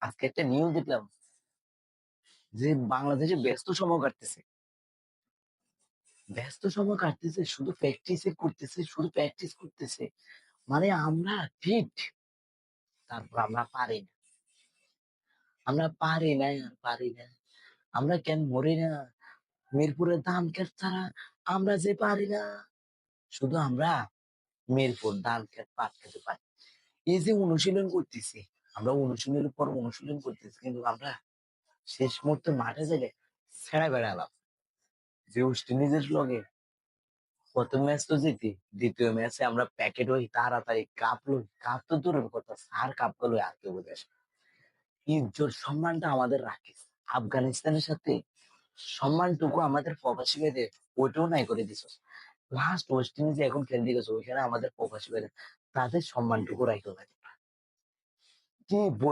আজকে একটা নিউজ দেখলাম যে বাংলাদেশে ব্যস্ত সময় কাটতেছে শুধু প্র্যাকটিস করতেছে। মানে আমরা ফিট, তারপর আমরা পারি না। আমরা কেন মরি না? মিরপুরের ধান ক্ষেত ছাড়া আমরা যে পারি না। শুধু আমরা মিরপুর ধান ক্ষেত পাট খেতে পারি। এই যে অনুশীলন করতেছি, আমরা অনুশীলনের পর অনুশীলন করতেছি, কিন্তু আমরা শেষ মুহূর্তে মাঠে গেলে ছেড়ে বেড়ালাম। যে ওয়েস্ট ইন্ডিজের লগে প্রথম ম্যাচ তো জিতি, দ্বিতীয় ম্যাচে আমরা প্যাকেট হই, তাড়াতাড়ি কাপ তো দূরের কথা, সার কাপ গুলো আর কেউ দেশ ইজ্জত সম্মানটা আমাদের রাখিস। আফগানিস্তানের সাথে সম্মানটুকু আমাদের প্রবাসী ভাইদের ওইটাও নাই করে দিছ। লাস্ট ওয়েস্ট ইন্ডিজে এখন খেলতে গেছে, ওইখানে আমাদের প্রবাসী ভাইদের তাদের সম্মানটুকু রাখতে পারে। কি বলবো।